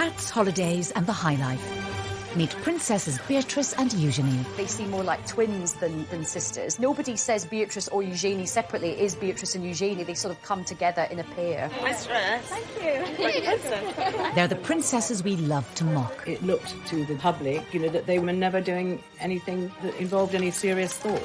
Hats, holidays and the high life. Meet Princesses Beatrice and Eugenie. They seem more like twins than sisters. Nobody says Beatrice or Eugenie separately. It is Beatrice and Eugenie. They sort of come together in a pair. Nice dress. Thank you. They're the princesses we love to mock. It looked to the public, that they were never doing anything that involved any serious thought.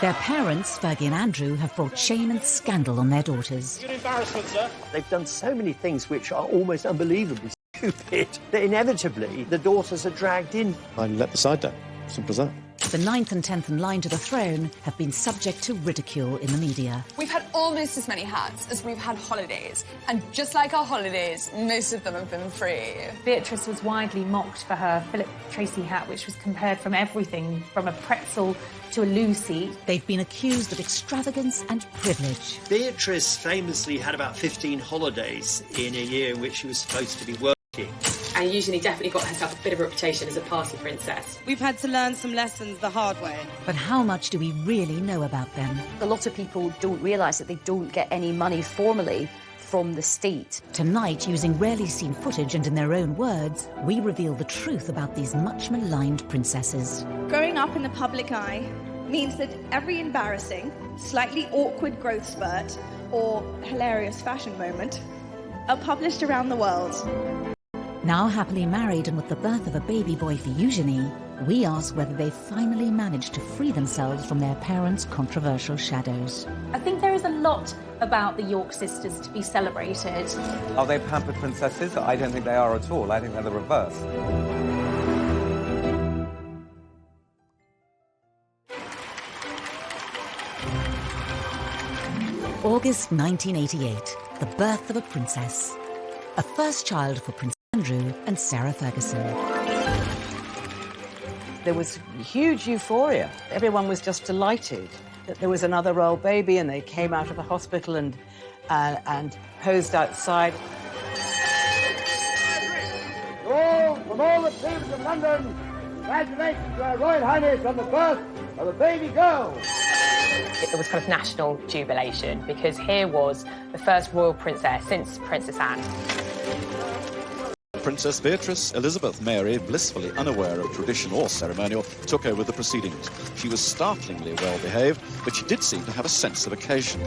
Their parents, Fergie and Andrew, have brought shame and scandal on their daughters. Good embarrassment, sir. They've done so many things which are almost unbelievably stupid that inevitably the daughters are dragged in. I let the side down. Simple as that. The 9th and 10th in line to the throne have been subject to ridicule in the media. We've had almost as many hats as we've had holidays. And just like our holidays, most of them have been free. Beatrice was widely mocked for her Philip Tracy hat, which was compared from everything from a pretzel to a loo seat. They've been accused of extravagance and privilege. Beatrice famously had about 15 holidays in a year in which she was supposed to be working. And Eugenie definitely got herself a bit of a reputation as a party princess. We've had to learn some lessons the hard way. But how much do we really know about them? A lot of people don't realise that they don't get any money formally from the state. Tonight, using rarely seen footage and in their own words, we reveal the truth about these much maligned princesses. Growing up in the public eye means that every embarrassing, slightly awkward growth spurt or hilarious fashion moment are published around the world. Now happily married and with the birth of a baby boy for Eugenie, we ask whether they've finally managed to free themselves from their parents' controversial shadows. I think there is a lot about the York sisters to be celebrated. Are they pampered princesses? I don't think they are at all. I think they're the reverse. August 1988, the birth of a princess. A first child for Prince Andrew and Sarah Ferguson. There was huge euphoria. Everyone was just delighted that there was another royal baby, and they came out of the hospital and posed outside. From all the teams of London, congratulations to Her Royal Highness on the birth of a baby girl. It was kind of national jubilation because here was the first royal princess since Princess Anne. Princess Beatrice Elizabeth Mary, blissfully unaware of tradition or ceremonial, took over the proceedings. She was startlingly well behaved, but she did seem to have a sense of occasion.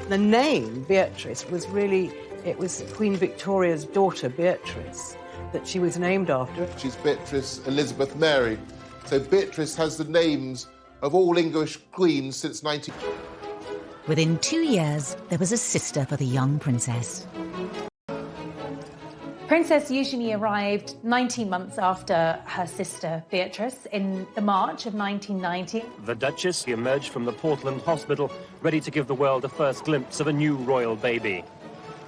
The name Beatrice was really, it was Queen Victoria's daughter, Beatrice, that she was named after. She's Beatrice Elizabeth Mary. So Beatrice has the names of all English queens since 19... Within 2 years, there was a sister for the young princess. Princess Eugenie arrived 19 months after her sister Beatrice in the March of 1990. The Duchess emerged from the Portland Hospital, ready to give the world a first glimpse of a new royal baby.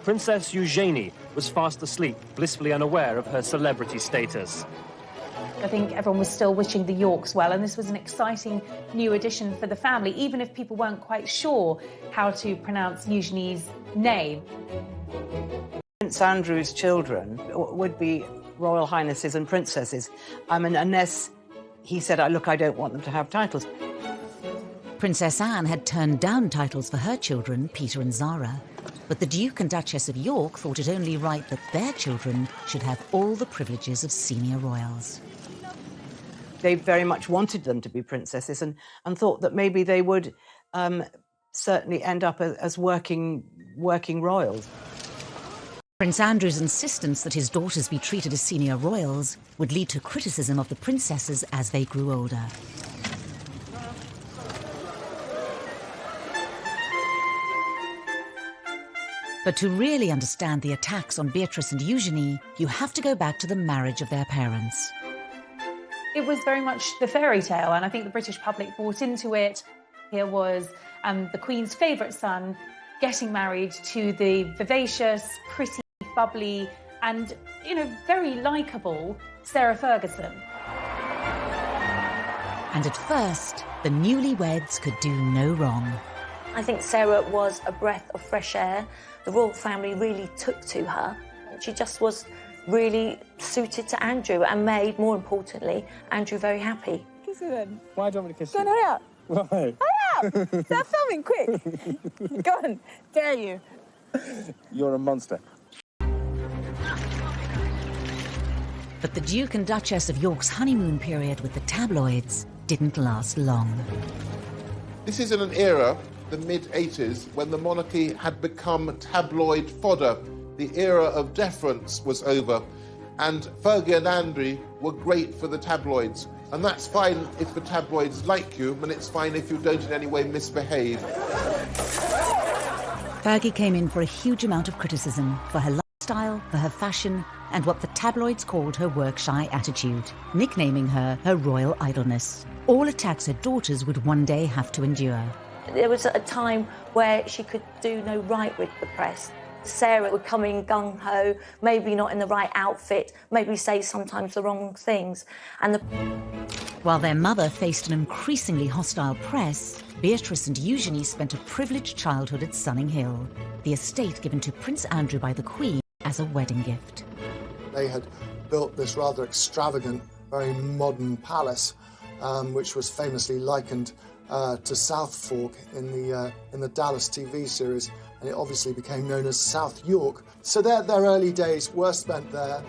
Princess Eugenie was fast asleep, blissfully unaware of her celebrity status. I think everyone was still wishing the Yorks well, and this was an exciting new addition for the family, even if people weren't quite sure how to pronounce Eugenie's name. Prince Andrew's children would be royal highnesses and princesses. I mean, unless he said, look, I don't want them to have titles. Princess Anne had turned down titles for her children, Peter and Zara. But the Duke and Duchess of York thought it only right that their children should have all the privileges of senior royals. They very much wanted them to be princesses and thought that maybe they would certainly end up as working royals. Prince Andrew's insistence that his daughters be treated as senior royals would lead to criticism of the princesses as they grew older. But to really understand the attacks on Beatrice and Eugenie, you have to go back to the marriage of their parents. It was very much the fairy tale, and I think the British public bought into it. Here was the Queen's favourite son getting married to the vivacious, pretty, bubbly and, very likeable Sarah Ferguson. And at first, the newlyweds could do no wrong. I think Sarah was a breath of fresh air. The royal family really took to her. She just was really suited to Andrew and made, more importantly, Andrew very happy. Kiss her then. Why do you want me to kiss Go on, you? hurry up. Why? Hurry up! Start filming, quick. Go on, dare you. You're a monster. But the Duke and Duchess of York's honeymoon period with the tabloids didn't last long. This is in an era, the mid-80s, when the monarchy had become tabloid fodder. The era of deference was over, and Fergie and Andrew were great for the tabloids. And that's fine if the tabloids like you, and it's fine if you don't in any way misbehave. Fergie came in for a huge amount of criticism for her lifestyle, for her fashion, and what the tabloids called her work-shy attitude, nicknaming her royal idleness. All attacks her daughters would one day have to endure. There was a time where she could do no right with the press. Sarah would come in gung-ho, maybe not in the right outfit, maybe say sometimes the wrong things. While their mother faced an increasingly hostile press, Beatrice and Eugenie spent a privileged childhood at Sunning Hill, the estate given to Prince Andrew by the Queen as a wedding gift. They had built this rather extravagant, very modern palace, which was famously likened to South Fork in the Dallas TV series, and it obviously became known as South York. So their early days were spent there.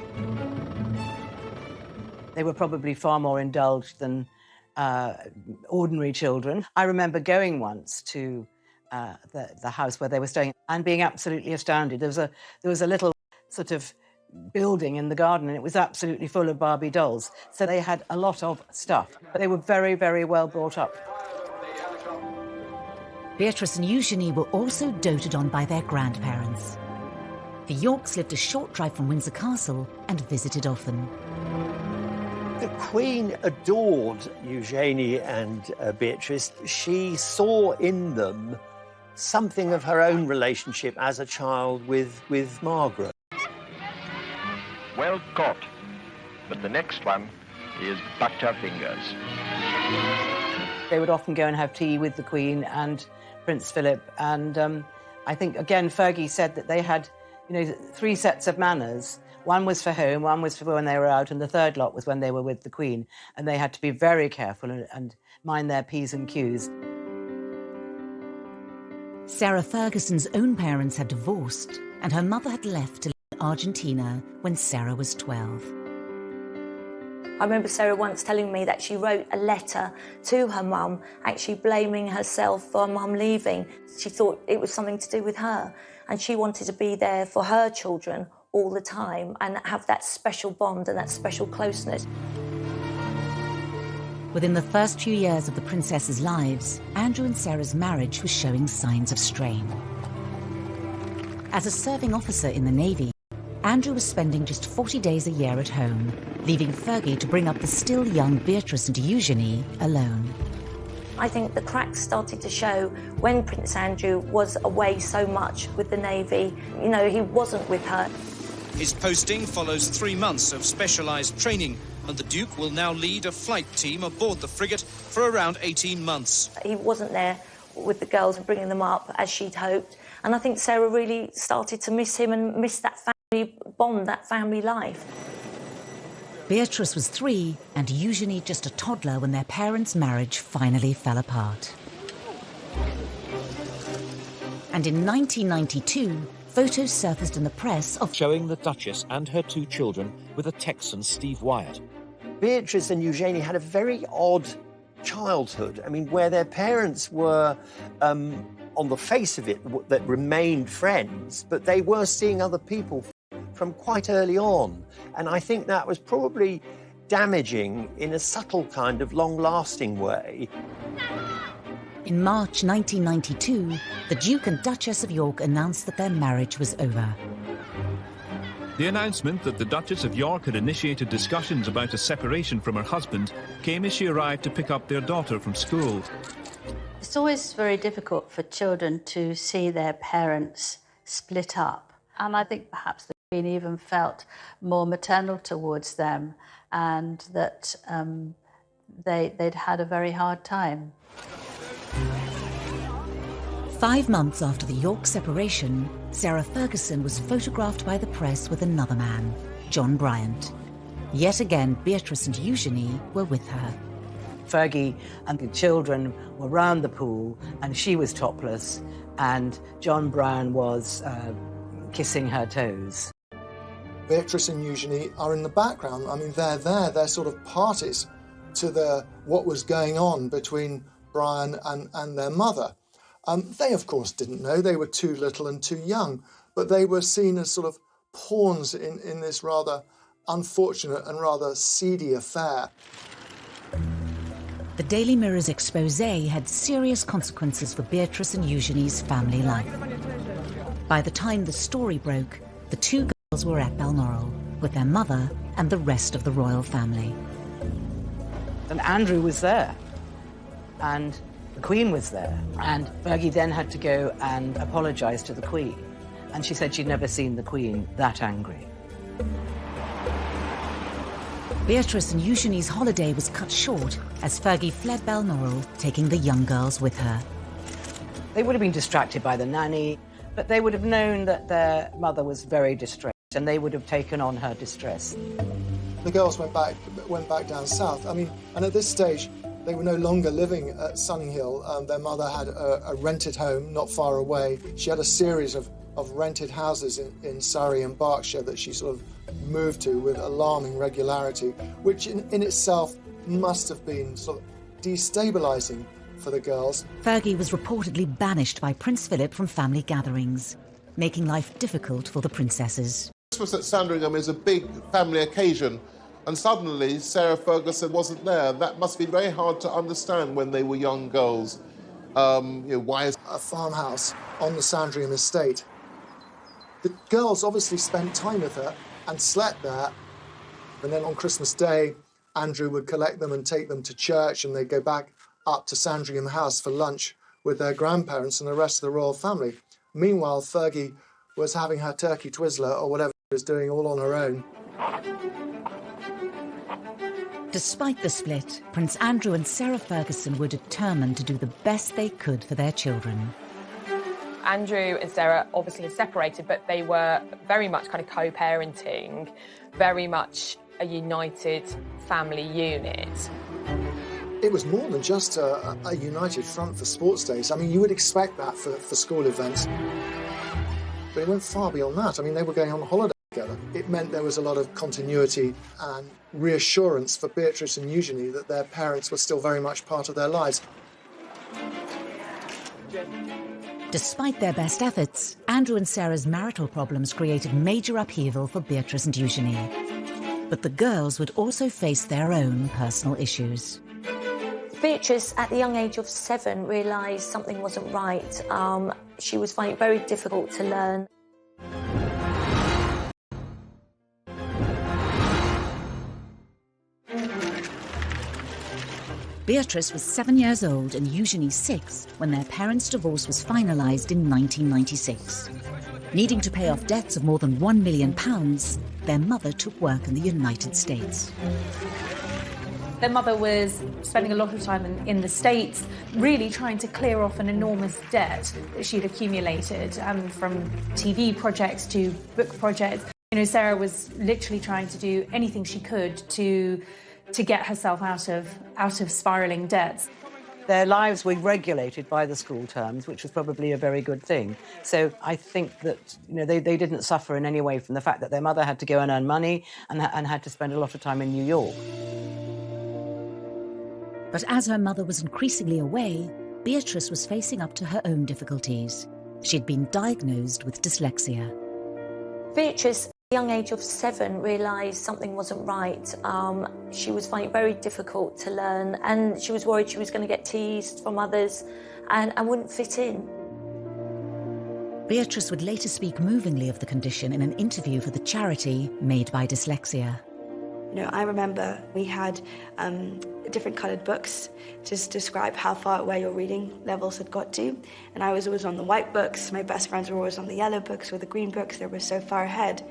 They were probably far more indulged than ordinary children. I remember going once to the house where they were staying and being absolutely astounded. There was a little sort of building in the garden, and it was absolutely full of Barbie dolls. So they had a lot of stuff, but they were very, very well brought up. Beatrice and Eugenie were also doted on by their grandparents. The Yorks lived a short drive from Windsor Castle and visited often. The Queen adored Eugenie and Beatrice. She saw in them something of her own relationship as a child with Margaret. Well caught, but the next one is butterfingers. They would often go and have tea with the Queen and Prince Philip, and I think, again, Fergie said that they had, 3 sets of manners. One was for home, one was for when they were out, and the third lot was when they were with the Queen, and they had to be very careful and mind their P's and Q's. Sarah Ferguson's own parents had divorced, and her mother had left to live in Argentina when Sarah was 12. I remember Sarah once telling me that she wrote a letter to her mum, actually blaming herself for mum leaving. She thought it was something to do with her, and she wanted to be there for her children all the time and have that special bond and that special closeness. Within the first few years of the princesses' lives, Andrew and Sarah's marriage was showing signs of strain. As a serving officer in the Navy, Andrew was spending just 40 days a year at home, leaving Fergie to bring up the still young Beatrice and Eugenie alone. I think the cracks started to show when Prince Andrew was away so much with the Navy. He wasn't with her. His posting follows 3 months of specialised training, and the Duke will now lead a flight team aboard the frigate for around 18 months. He wasn't there with the girls and bringing them up as she'd hoped, and I think Sarah really started to miss him and miss that family bond, that family life. Beatrice was 3 and Eugenie just a toddler when their parents' marriage finally fell apart. And in 1992, photos surfaced in the press of showing the Duchess and her 2 children with a Texan Steve Wyatt. Beatrice and Eugenie had a very odd childhood. I mean, where their parents were, on the face of it, that remained friends, but they were seeing other people from quite early on. And I think that was probably damaging in a subtle kind of long-lasting way. In March 1992, the Duke and Duchess of York announced that their marriage was over. The announcement that the Duchess of York had initiated discussions about a separation from her husband came as she arrived to pick up their daughter from school. It's always very difficult for children to see their parents split up. And I think perhaps the Queen even felt more maternal towards them, and that they'd had a very hard time. 5 months after the York separation, Sarah Ferguson was photographed by the press with another man, John Bryant. Yet again, Beatrice and Eugenie were with her. Fergie and the children were round the pool, and she was topless, and John Bryant was kissing her toes. Beatrice and Eugenie are in the background. I mean, they're there, they're sort of parties to what was going on between Brian and their mother. They, of course, didn't know. They were too little and too young, but they were seen as sort of pawns in this rather unfortunate and rather seedy affair. The Daily Mirror's expose had serious consequences for Beatrice and Eugenie's family life. By the time the story broke, the two girls were at Balmoral with their mother and the rest of the royal family. And Andrew was there, and the Queen was there, and Fergie then had to go and apologise to the Queen, and she said she'd never seen the Queen that angry. Beatrice and Eugenie's holiday was cut short as Fergie fled Balmoral, taking the young girls with her. They would have been distracted by the nanny, but they would have known that their mother was very distressed, and they would have taken on her distress. The girls went back down south. I mean, and at this stage, they were no longer living at Sunninghill. Their mother had a rented home not far away. She had a series of rented houses in Surrey and Berkshire that she sort of moved to with alarming regularity, which in itself must have been sort of destabilising for the girls. Fergie was reportedly banished by Prince Philip from family gatherings, making life difficult for the princesses. Christmas at Sandringham is a big family occasion, and suddenly Sarah Ferguson wasn't there. That must be very hard to understand when they were young girls. Why is a farmhouse on the Sandringham estate? The girls obviously spent time with her and slept there, and then on Christmas Day, Andrew would collect them and take them to church, and they'd go back up to Sandringham House for lunch with their grandparents and the rest of the royal family. Meanwhile, Fergie was having her turkey twizzler or whatever she was doing all on her own. Despite the split, Prince Andrew and Sarah Ferguson were determined to do the best they could for their children. Andrew and Sarah obviously separated, but they were very much kind of co-parenting, very much a united family unit. It was more than just a united front for sports days. I mean, you would expect that for school events. But it went far beyond that. I mean, they were going on holiday together. It meant there was a lot of continuity and reassurance for Beatrice and Eugenie that their parents were still very much part of their lives. Despite their best efforts, Andrew and Sarah's marital problems created major upheaval for Beatrice and Eugenie. But the girls would also face their own personal issues. Beatrice, at the young age of 7, realised something wasn't right. She was finding it very difficult to learn. Beatrice was 7 years old and Eugenie 6 when their parents' divorce was finalised in 1996. Needing to pay off debts of more than £1 million, their mother took work in the United States. Their mother was spending a lot of time in the States, really trying to clear off an enormous debt that she'd accumulated, from TV projects to book projects. You know, Sarah was literally trying to do anything she could to get herself out of spiralling debts. Their lives were regulated by the school terms, which was probably a very good thing. So I think that they didn't suffer in any way from the fact that their mother had to go and earn money and had to spend a lot of time in New York. But as her mother was increasingly away, Beatrice was facing up to her own difficulties. She'd been diagnosed with dyslexia. Beatrice, at the young age of 7, realised something wasn't right. She was finding it very difficult to learn, and she was worried she was going to get teased from others and wouldn't fit in. Beatrice would later speak movingly of the condition in an interview for the charity Made by Dyslexia. You know, I remember we had different coloured books to describe how far away your reading levels had got to. And I was always on the white books. My best friends were always on the yellow books or the green books. They were so far ahead.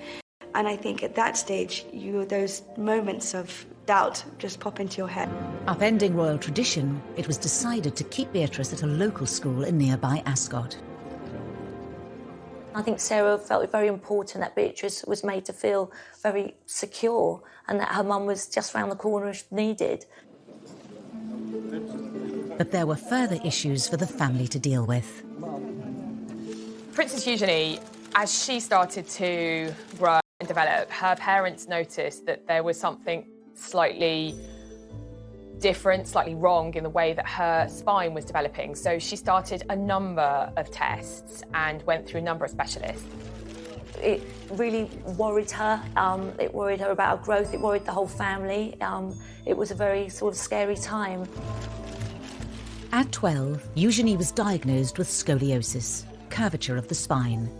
And I think at that stage, those moments of doubt just pop into your head. Upending royal tradition, it was decided to keep Beatrice at a local school in nearby Ascot. I think Sarah felt it very important that Beatrice was made to feel very secure and that her mum was just round the corner if needed. But there were further issues for the family to deal with. Princess Eugenie, as she started to grow and develop develop, her parents noticed that there was something slightly different, slightly wrong in the way that her spine was developing. So she started a number of tests and went through a number of specialists. It really worried her. It worried her about her growth. It worried the whole family. It was a very sort of scary time. At 12, Eugenie was diagnosed with scoliosis, curvature of the spine.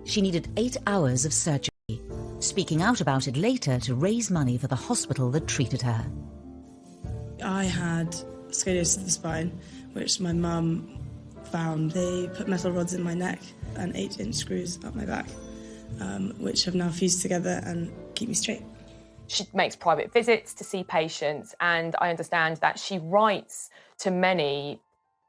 She needed 8 hours of surgery, speaking out about it later to raise money for the hospital that treated her. I had scoliosis of the spine, which my mum found. They put metal rods in my neck and 8-inch screws up my back, which have now fused together and keep me straight. She makes private visits to see patients, and I understand that she writes to many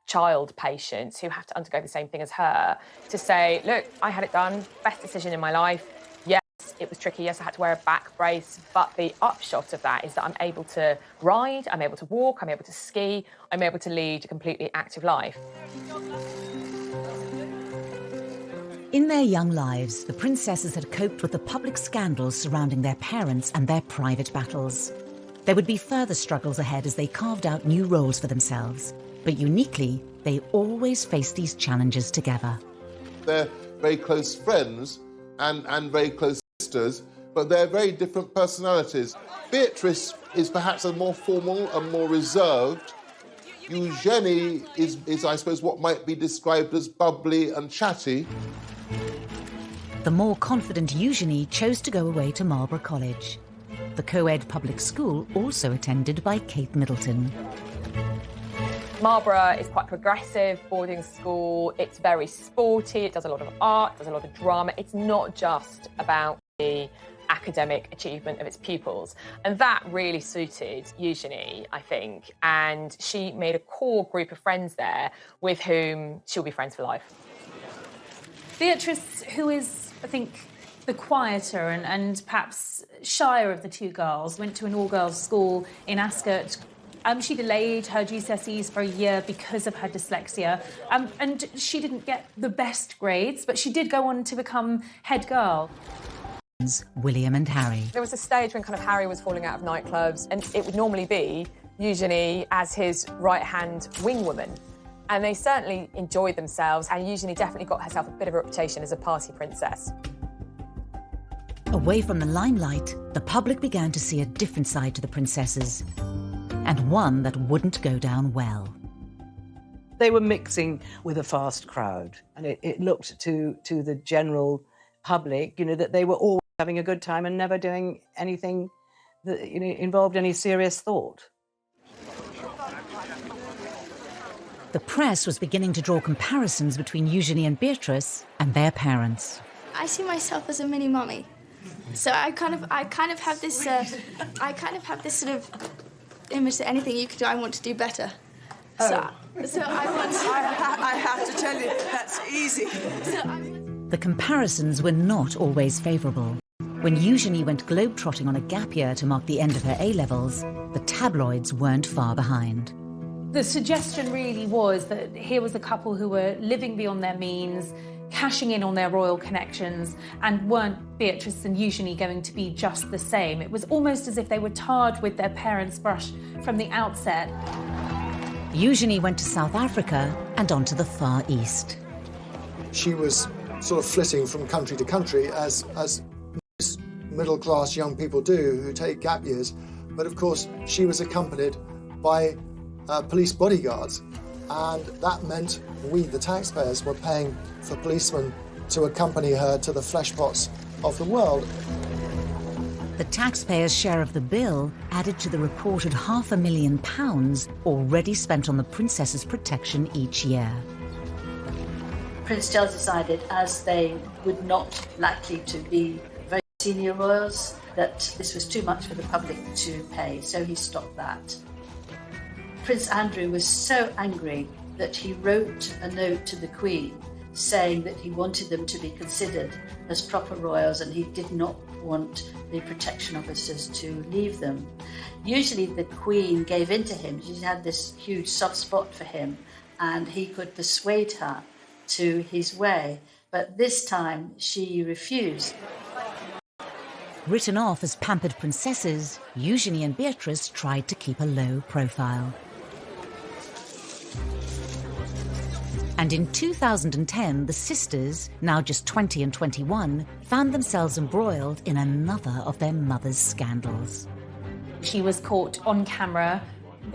child patients who have to undergo the same thing as her to say, look, I had it done, best decision in my life. Yes, it was tricky. Yes, I had to wear a back brace, but the upshot of that is that I'm able to ride, I'm able to walk, I'm able to ski, I'm able to lead a completely active life. In their young lives, the princesses had coped with the public scandals surrounding their parents and their private battles. There would be further struggles ahead as they carved out new roles for themselves. But uniquely, they always faced these challenges together. They're very close friends and very close sisters, but they're very different personalities. Beatrice is perhaps a more formal and more reserved. Eugenie is, I suppose, what might be described as bubbly and chatty. The more confident Eugenie chose to go away to Marlborough College, the co-ed public school also attended by Kate Middleton. Marlborough is quite progressive boarding school. It's very sporty. It does a lot of art, does a lot of drama. It's not just about the academic achievement of its pupils. And that really suited Eugenie, I think. And she made a core group of friends there with whom she'll be friends for life. Beatrice, who is, I think, the quieter and perhaps shyer of the two girls, went to an all-girls school in Ascot. She delayed her GCSEs for a year because of her dyslexia, and she didn't get the best grades, but she did go on to become head girl. William and Harry. There was a stage when kind of Harry was falling out of nightclubs, and it would normally be Eugenie as his right-hand wing woman. And they certainly enjoyed themselves, and Eugenie definitely got herself a bit of a reputation as a party princess. Away from the limelight, the public began to see a different side to the princesses, and one that wouldn't go down well. They were mixing with a fast crowd, and it looked to the general public, that they were always having a good time and never doing anything that involved any serious thought. The press was beginning to draw comparisons between Eugenie and Beatrice and their parents. I see myself as a mini mummy, so I kind of have this sort of image that anything you could do, I want to do better. So I want. I have to tell you, that's easy. The comparisons were not always favourable. When Eugenie went globetrotting on a gap year to mark the end of her A-levels, the tabloids weren't far behind. The suggestion really was that here was a couple who were living beyond their means, cashing in on their royal connections, and weren't Beatrice and Eugenie going to be just the same? It was almost as if they were tarred with their parents' brush from the outset. Eugenie went to South Africa and on to the Far East. She was sort of flitting from country to country, as most middle-class young people do who take gap years. But of course, she was accompanied by police bodyguards, and that meant we, the taxpayers, were paying for policemen to accompany her to the fleshpots of the world. The taxpayers' share of the bill added to the reported £500,000 already spent on the princess's protection each year. Prince Charles decided, as they would not likely to be very senior royals, that this was too much for the public to pay, so he stopped that. Prince Andrew was so angry that he wrote a note to the Queen saying that he wanted them to be considered as proper royals and he did not want the protection officers to leave them. Usually the Queen gave in to him. She had this huge soft spot for him and he could persuade her to his way, but this time she refused. Written off as pampered princesses, Eugenie and Beatrice tried to keep a low profile. And in 2010, the sisters, now just 20 and 21, found themselves embroiled in another of their mother's scandals. She was caught on camera,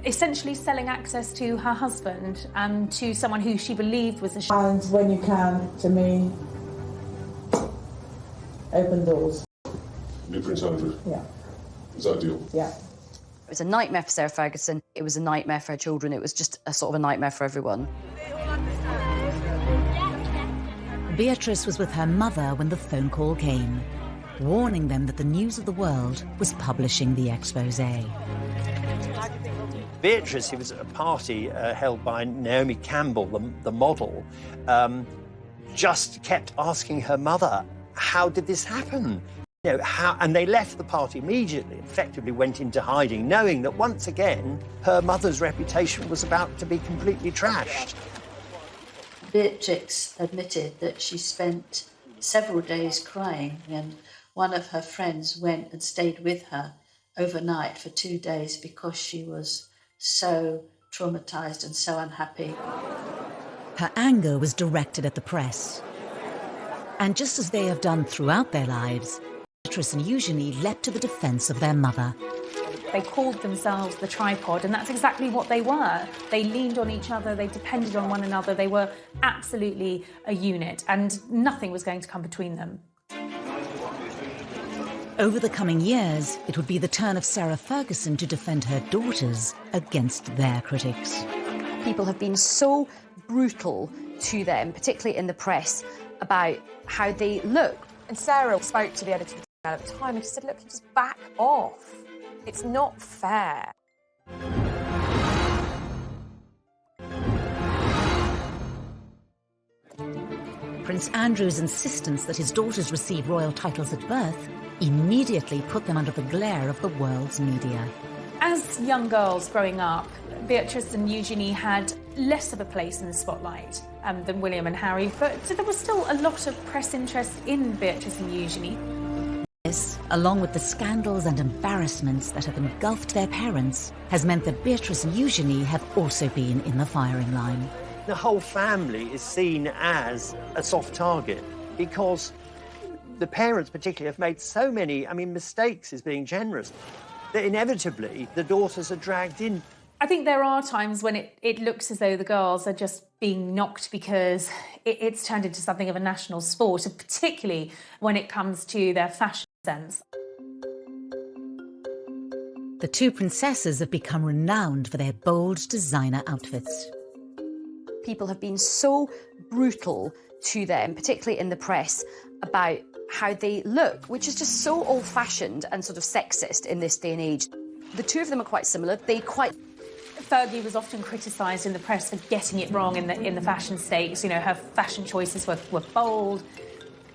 essentially selling access to her husband and to someone who she believed was a... And when you can, to me, open doors. New Prince Andrew? Yeah. Is that a deal? Yeah. It was a nightmare for Sarah Ferguson. It was a nightmare for her children. It was just a sort of a nightmare for everyone. Beatrice was with her mother when the phone call came, warning them that the news of the world was publishing the exposé. Beatrice, who was at a party held by Naomi Campbell, the model, just kept asking her mother, how did this happen? You know, how? And they left the party immediately, effectively went into hiding, knowing that once again, her mother's reputation was about to be completely trashed. Beatrix admitted that she spent several days crying, and one of her friends went and stayed with her overnight for 2 days because she was so traumatised and so unhappy. Her anger was directed at the press. And just as they have done throughout their lives, Beatrice and Eugenie leapt to the defence of their mother. They called themselves the tripod, and that's exactly what they were. They leaned on each other, they depended on one another, they were absolutely a unit, and nothing was going to come between them. Over the coming years, it would be the turn of Sarah Ferguson to defend her daughters against their critics. People have been so brutal to them, particularly in the press, about how they look. And Sarah spoke to the editor at the time and she said, look, just back off. It's not fair. Prince Andrew's insistence that his daughters receive royal titles at birth immediately put them under the glare of the world's media. As young girls growing up, Beatrice and Eugenie had less of a place in the spotlight than William and Harry, but there was still a lot of press interest in Beatrice and Eugenie. This, along with the scandals and embarrassments that have engulfed their parents, has meant that Beatrice and Eugenie have also been in the firing line. The whole family is seen as a soft target because the parents particularly have made so many, mistakes is being generous, that inevitably the daughters are dragged in. I think there are times when it looks as though the girls are just being knocked because it's turned into something of a national sport, and particularly when it comes to their fashion sense. The two princesses have become renowned for their bold designer outfits. People have been so brutal to them, particularly in the press, about how they look, which is just so old-fashioned and sort of sexist in this day and age. The two of them are quite similar. Fergie was often criticised in the press for getting it wrong in the fashion stakes. You know, her fashion choices were bold,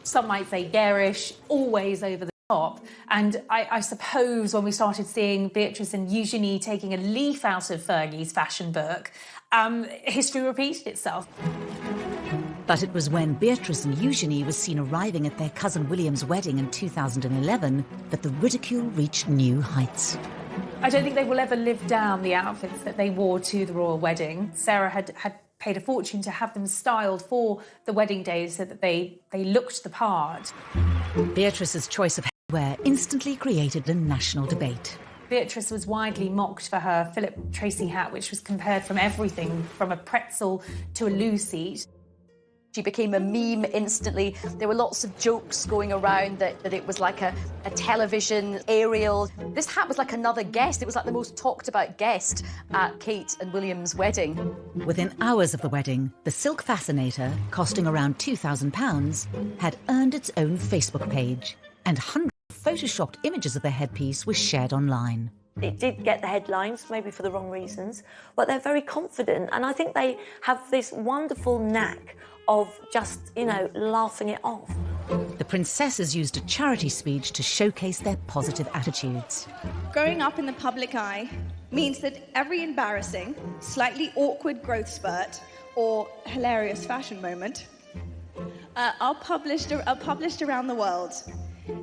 some might say garish, always over the top. And I suppose when we started seeing Beatrice and Eugenie taking a leaf out of Fergie's fashion book, history repeated itself. But it was when Beatrice and Eugenie were seen arriving at their cousin William's wedding in 2011 that the ridicule reached new heights. I don't think they will ever live down the outfits that they wore to the royal wedding. Sarah had paid a fortune to have them styled for the wedding day so that they looked the part. Beatrice's choice of hairwear instantly created a national debate. Beatrice was widely mocked for her Philip Tracy hat, which was compared from everything from a pretzel to a loo seat. She became a meme instantly. There were lots of jokes going around that it was like a television aerial. This hat was like another guest. It was like the most talked about guest at Kate and William's wedding. Within hours of the wedding, the silk fascinator, costing around £2,000, had earned its own Facebook page, and hundreds of photoshopped images of the headpiece were shared online. It did get the headlines, maybe for the wrong reasons, but they're very confident, and I think they have this wonderful knack of just, laughing it off. The princesses used a charity speech to showcase their positive attitudes. Growing up in the public eye means that every embarrassing, slightly awkward growth spurt or hilarious fashion moment are published around the world.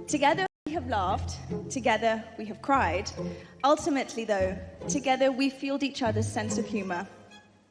Together, we have have laughed, together we have cried. Ultimately, though, together we fueled each other's sense of humour.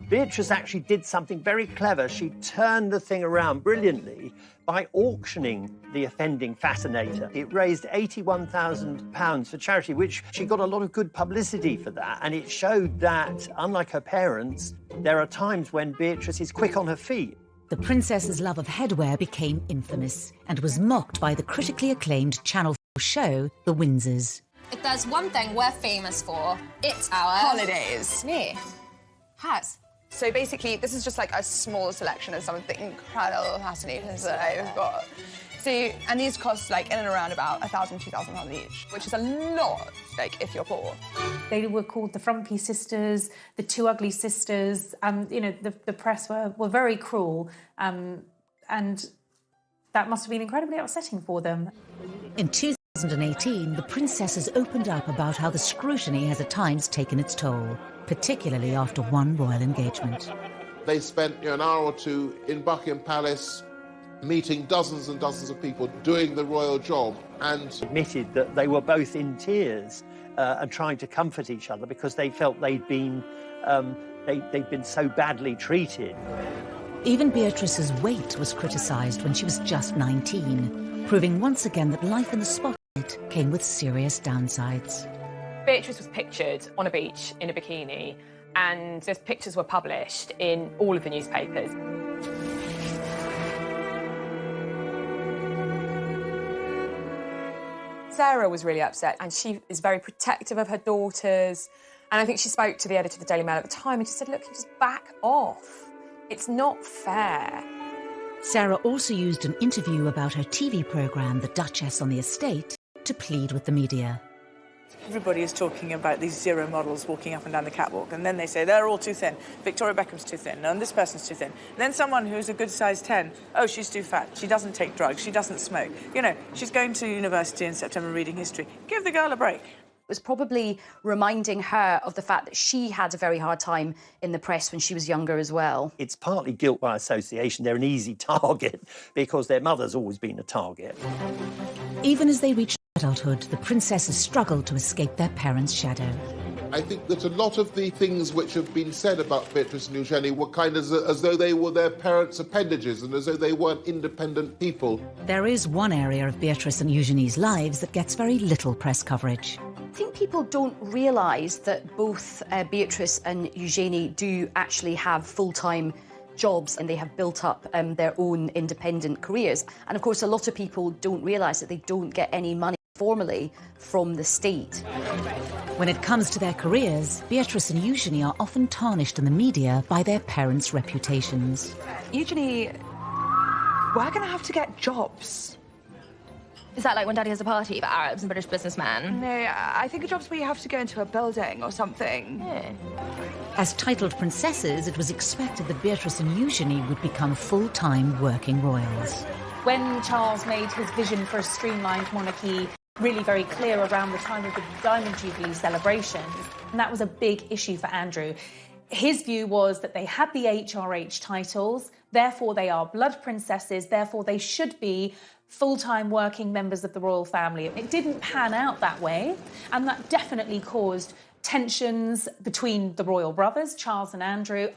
Beatrice actually did something very clever. She turned the thing around brilliantly by auctioning the offending fascinator. It raised £81,000 for charity, which she got a lot of good publicity for that. And it showed that, unlike her parents, there are times when Beatrice is quick on her feet. The princess's love of headwear became infamous and was mocked by the critically acclaimed Channel 4 show, The Windsors. If there's one thing we're famous for, it's our... holidays. Me. Hats. So basically, this is just like a small selection of some of the incredible fascinators that I've got. So, and these cost like in and around about £1,000, £2,000 each, which is a lot, like if you're poor. They were called the Frumpy Sisters, the Two Ugly Sisters. You know, the press were very cruel, and that must have been incredibly upsetting for them. In 2018, the princesses opened up about how the scrutiny has at times taken its toll, particularly after one royal engagement. They spent an hour or two in Buckingham Palace meeting dozens and dozens of people, doing the royal job, and admitted that they were both in tears and trying to comfort each other because they felt they'd been so badly treated. Even Beatrice's weight was criticised when she was just 19, proving once again that life in the spotlight came with serious downsides. Beatrice was pictured on a beach in a bikini, and those pictures were published in all of the newspapers. Sarah was really upset, and she is very protective of her daughters. And I think she spoke to the editor of the Daily Mail at the time, and she said, look, you just back off. It's not fair. Sarah also used an interview about her TV programme, The Duchess on the Estate, to plead with the media. Everybody is talking about these zero models walking up and down the catwalk, and then they say they're all too thin. Victoria Beckham's too thin, and this person's too thin. And then someone who's a good size 10, oh, she's too fat, she doesn't take drugs, she doesn't smoke. You know, she's going to university in September reading history. Give the girl a break. It was probably reminding her of the fact that she had a very hard time in the press when she was younger as well. It's partly guilt by association. They're an easy target because their mother's always been a target. Even as they reached adulthood, the princesses struggled to escape their parents' shadow. I think that a lot of the things which have been said about Beatrice and Eugenie were kind of as though they were their parents' appendages and as though they weren't independent people. There is one area of Beatrice and Eugenie's lives that gets very little press coverage. I think people don't realise that both Beatrice and Eugenie do actually have full-time jobs, and they have built up their own independent careers. And of course, a lot of people don't realise that they don't get any money formally from the state. When it comes to their careers, Beatrice and Eugenie are often tarnished in the media by their parents' reputations. Eugenie, we're going to have to get jobs. Is that like when Daddy has a party for Arabs and British businessmen? No, I think a job's where you have to go into a building or something. Yeah. As titled princesses, it was expected that Beatrice and Eugenie would become full-time working royals. When Charles made his vision for a streamlined monarchy really very clear around the time of the Diamond Jubilee celebrations, and that was a big issue for Andrew. His view was that they had the HRH titles, therefore they are blood princesses, therefore they should be full-time working members of the royal family. It didn't pan out that way, and that definitely caused tensions between the royal brothers, Charles and Andrew.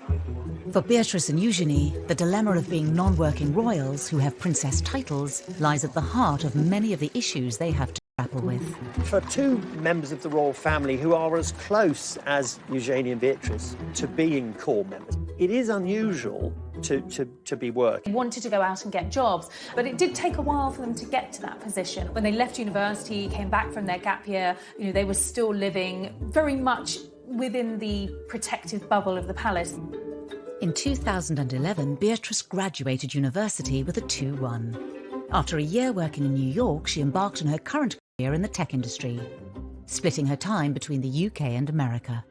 For Beatrice and Eugenie, the dilemma of being non-working royals who have princess titles lies at the heart of many of the issues they have to grapple with. For two members of the royal family who are as close as Eugenie and Beatrice to being core members, it is unusual to be working. They wanted to go out and get jobs, but it did take a while for them to get to that position. When they left university, came back from their gap year, you know, they were still living very much within the protective bubble of the palace. In 2011, Beatrice graduated university with a 2-1. After a year working in New York, she embarked on her current career in the tech industry, splitting her time between the UK and America.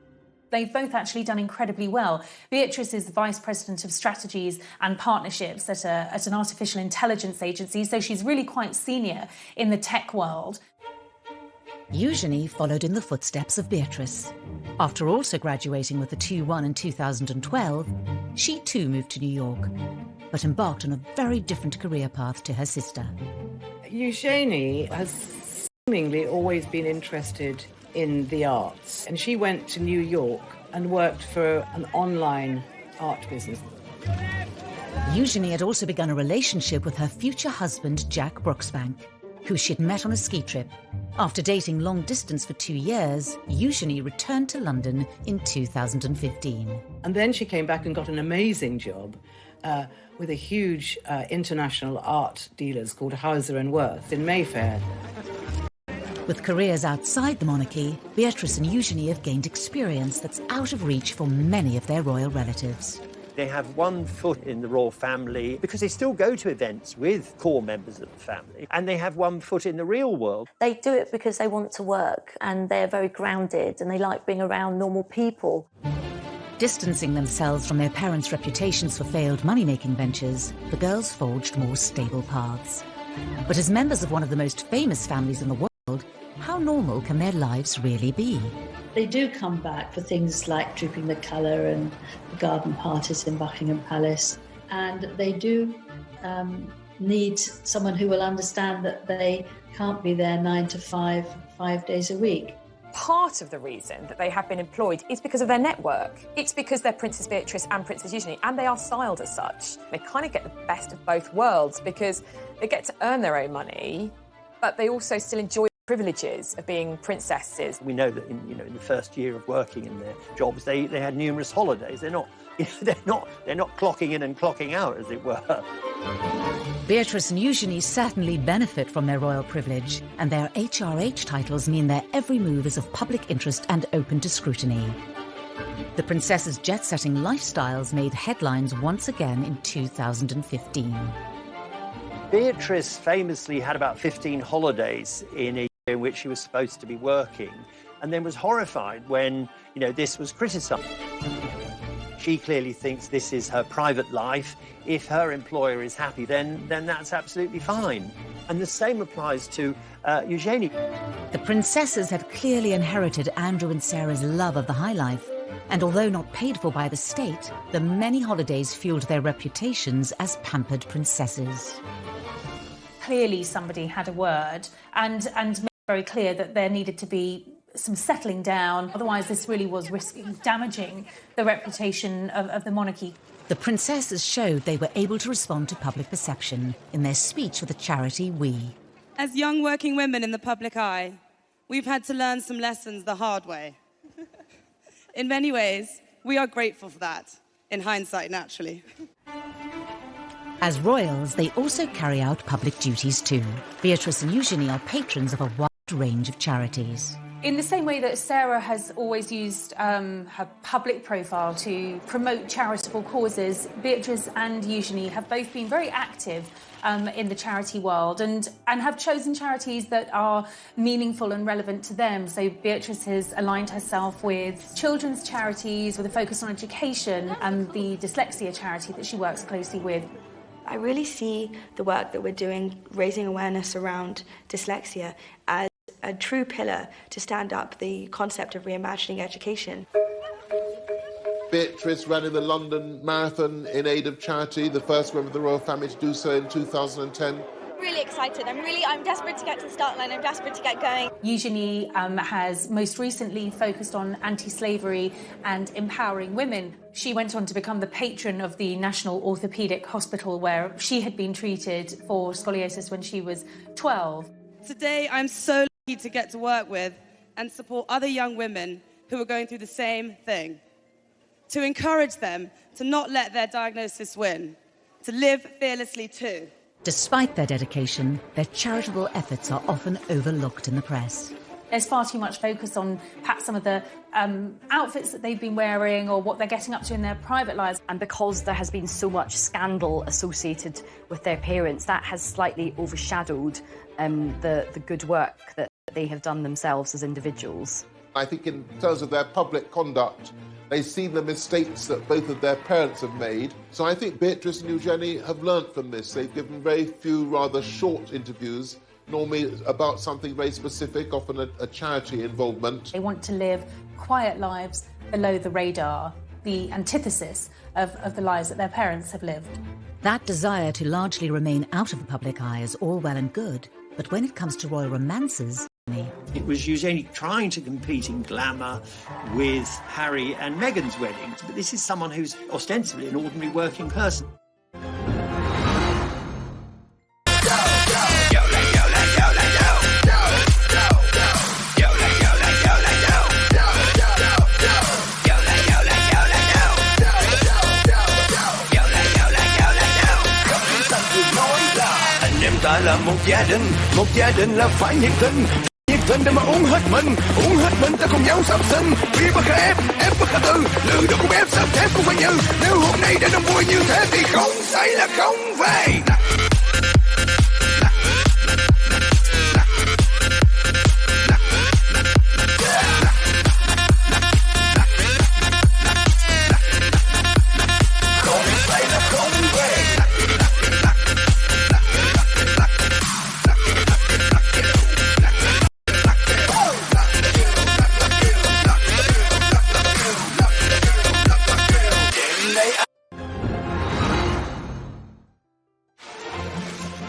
They've both actually done incredibly well. Beatrice is the Vice President of Strategies and Partnerships at an artificial intelligence agency, so she's really quite senior in the tech world. Eugenie followed in the footsteps of Beatrice. After also graduating with a 2-1 in 2012, she too moved to New York, but embarked on a very different career path to her sister. Eugenie has Seemingly always been interested in the arts, and she went to New York and worked for an online art business. Eugenie had also begun a relationship with her future husband, Jack Brooksbank, who she'd met on a ski trip. After dating long distance for 2 years, Eugenie returned to London in 2015. And then she came back and got an amazing job with a huge international art dealers called Hauser & Wirth in Mayfair. With careers outside the monarchy, Beatrice and Eugenie have gained experience that's out of reach for many of their royal relatives. They have one foot in the royal family because they still go to events with core members of the family, and they have one foot in the real world. They do it because they want to work and they're very grounded and they like being around normal people. Distancing themselves from their parents' reputations for failed money-making ventures, the girls forged more stable paths. But as members of one of the most famous families in the world, how normal can their lives really be? They do come back for things like Drooping the Colour and the garden parties in Buckingham Palace. And they do need someone who will understand that they can't be there 9 to 5, 5 days a week. Part of the reason that they have been employed is because of their network. It's because they're Princess Beatrice and Princess Eugenie, and they are styled as such. They kind of get the best of both worlds because they get to earn their own money, but they also still enjoy privileges of being princesses. We know that in the first year of working in their jobs, they had numerous holidays. They're not clocking in and clocking out, as it were. Beatrice and Eugenie certainly benefit from their royal privilege, and their HRH titles mean their every move is of public interest and open to scrutiny. The princess's jet-setting lifestyles made headlines once again in 2015. Beatrice famously had about 15 holidays in a year in which she was supposed to be working, and then was horrified when, this was criticised. She clearly thinks this is her private life. If her employer is happy, then that's absolutely fine. And the same applies to Eugenie. The princesses had clearly inherited Andrew and Sarah's love of the high life, and although not paid for by the state, the many holidays fueled their reputations as pampered princesses. Clearly somebody had a word and made it very clear that there needed to be some settling down. Otherwise, this really was risking damaging the reputation of the monarchy. The princesses showed they were able to respond to public perception in their speech for the charity We. As young working women in the public eye, we've had to learn some lessons the hard way. In many ways, we are grateful for that, in hindsight, naturally. As royals, they also carry out public duties too. Beatrice and Eugenie are patrons of a wide range of charities. In the same way that Sarah has always used her public profile to promote charitable causes, Beatrice and Eugenie have both been very active in the charity world and have chosen charities that are meaningful and relevant to them. So Beatrice has aligned herself with children's charities with a focus on education and the dyslexia charity that she works closely with. I really see the work that we're doing, raising awareness around dyslexia, as a true pillar to stand up the concept of reimagining education. Beatrice ran in the London Marathon in aid of charity, the first member of the royal family to do so in 2010. Really excited. I'm desperate to get to the start line. I'm desperate to get going. Eugenie has most recently focused on anti-slavery and empowering women. She went on to become the patron of the National Orthopaedic Hospital, where she had been treated for scoliosis when she was 12. Today, I'm so lucky to get to work with and support other young women who are going through the same thing. To encourage them to not let their diagnosis win, to live fearlessly too. Despite their dedication, their charitable efforts are often overlooked in the press. There's far too much focus on perhaps some of the outfits that they've been wearing or what they're getting up to in their private lives. And because there has been so much scandal associated with their parents, that has slightly overshadowed the good work that they have done themselves as individuals. I think in terms of their public conduct, they see the mistakes that both of their parents have made. So I think Beatrice and Eugenie have learnt from this. They've given very few rather short interviews, normally about something very specific, often a charity involvement. They want to live quiet lives below the radar, the antithesis of the lives that their parents have lived. That desire to largely remain out of the public eye is all well and good, but when it comes to royal romances, It was Eugenie trying to compete in glamour with Harry and Meghan's weddings, but this is someone who's ostensibly an ordinary working person. Anh em ta là một gia đình là phải nhiệt tình để mà uống hết mình ta cùng nhau sắp sinh, vì bất khả ép bất khả tư, lừa được cũng ép sắp thép cũng phải như, nếu hôm nay đã đông vui như thế thì không say là không về.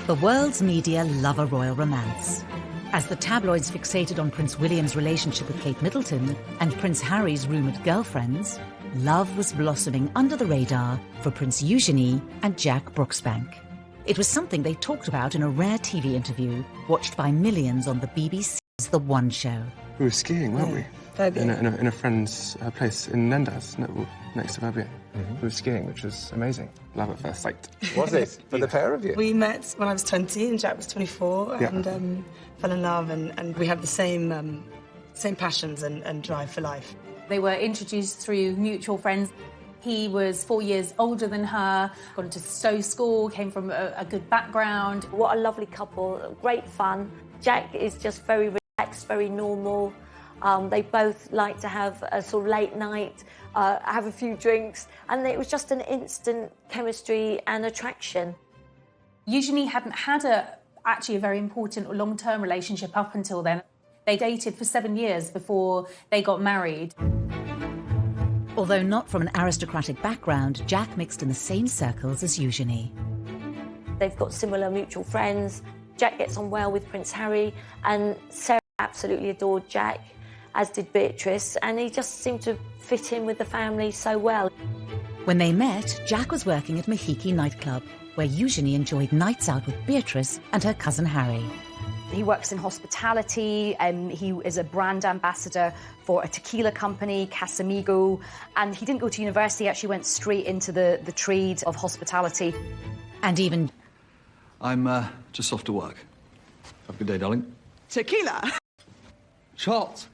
The world's media love a royal romance. As the tabloids fixated on Prince William's relationship with Kate Middleton and Prince Harry's rumoured girlfriends, love was blossoming under the radar for Prince Eugenie and Jack Brooksbank. It was something they talked about in a rare TV interview watched by millions on the BBC's The One Show. We were skiing, weren't we? In a friend's place in Nendas, next to Verbier. We were skiing, which was amazing. Love at first sight. Was it? For the pair of you? We met when I was 20 and Jack was 24 and fell in love and we had the same passions and drive for life. They were introduced through mutual friends. He was 4 years older than her, gone to Stowe School, came from a good background. What a lovely couple, great fun. Jack is just very relaxed, very normal. They both like to have a sort of late night, have a few drinks, and it was just an instant chemistry and attraction. Eugenie hadn't had actually a very important or long-term relationship up until then. They dated for 7 years before they got married. Although not from an aristocratic background, Jack mixed in the same circles as Eugenie. They've got similar mutual friends. Jack gets on well with Prince Harry, and Sarah absolutely adored Jack, as did Beatrice, and he just seemed to fit in with the family so well. When they met, Jack was working at Mahiki nightclub, where Eugenie enjoyed nights out with Beatrice and her cousin Harry. He works in hospitality, he is a brand ambassador for a tequila company, Casamigo, and he didn't go to university, he actually went straight into the trade of hospitality. And even... I'm just off to work. Have a good day, darling. Tequila? Shots!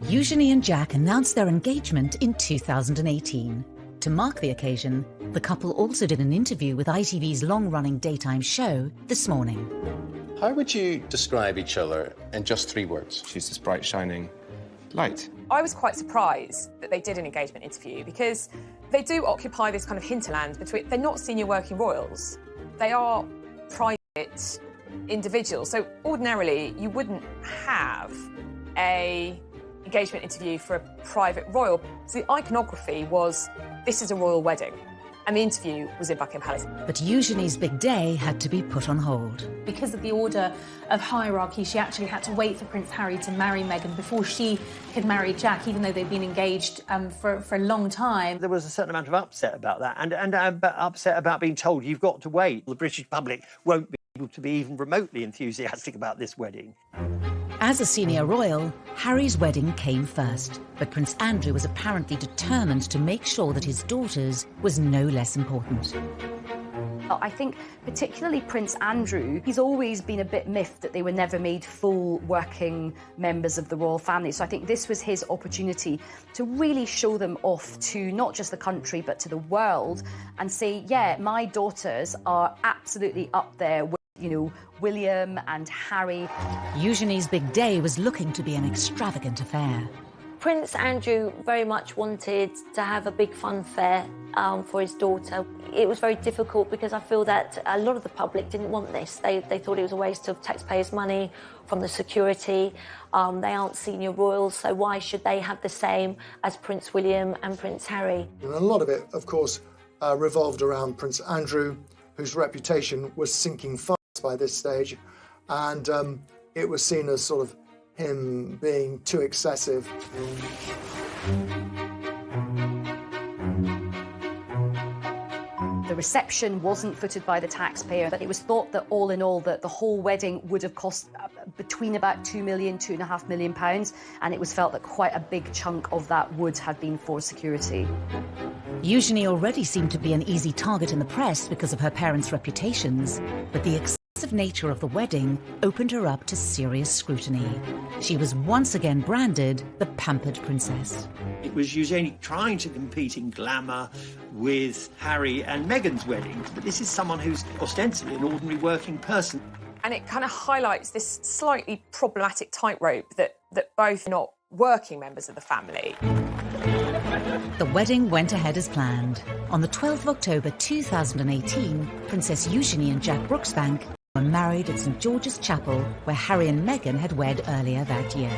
Eugenie and Jack announced their engagement in 2018. To mark the occasion, the couple also did an interview with ITV's long-running daytime show, This Morning. How would you describe each other in just 3 words? She's this bright, shining light. I was quite surprised that they did an engagement interview because they do occupy this kind of hinterland between... They're not senior working royals. They are private individuals. So ordinarily, you wouldn't have a engagement interview for a private royal. So the iconography was, this is a royal wedding. And the interview was in Buckingham Palace. But Eugenie's big day had to be put on hold. Because of the order of hierarchy, she actually had to wait for Prince Harry to marry Meghan before she could marry Jack, even though they'd been engaged for a long time. There was a certain amount of upset about that, and upset about being told you've got to wait. The British public won't be able to be even remotely enthusiastic about this wedding. As a senior royal, Harry's wedding came first, but Prince Andrew was apparently determined to make sure that his daughter's was no less important. I think particularly Prince Andrew, he's always been a bit miffed that they were never made full working members of the royal family. So I think this was his opportunity to really show them off to not just the country, but to the world and say, yeah, my daughters are absolutely up there with, you know, William and Harry. Eugenie's big day was looking to be an extravagant affair. Prince Andrew very much wanted to have a big fun fair for his daughter. It was very difficult because I feel that a lot of the public didn't want this. They thought it was a waste of taxpayers' money from the security. They aren't senior royals, so why should they have the same as Prince William and Prince Harry? And a lot of it, of course, revolved around Prince Andrew, whose reputation was sinking fast by this stage, and it was seen as sort of him being too excessive. The reception wasn't footed by the taxpayer, but it was thought that all in all that the whole wedding would have cost between about £2 million, £2.5 million, and it was felt that quite a big chunk of that would have been for security. Eugenie already seemed to be an easy target in the press because of her parents' reputations, but the excessive nature of the wedding opened her up to serious scrutiny. She was once again branded the pampered princess. It was Eugenie trying to compete in glamour with Harry and Meghan's wedding, but this is someone who's ostensibly an ordinary working person. And it kind of highlights this slightly problematic tightrope that both are not working members of the family. The wedding went ahead as planned. On the 12th of October 2018, Princess Eugenie and Jack Brooksbank were married at St George's Chapel, where Harry and Meghan had wed earlier that year.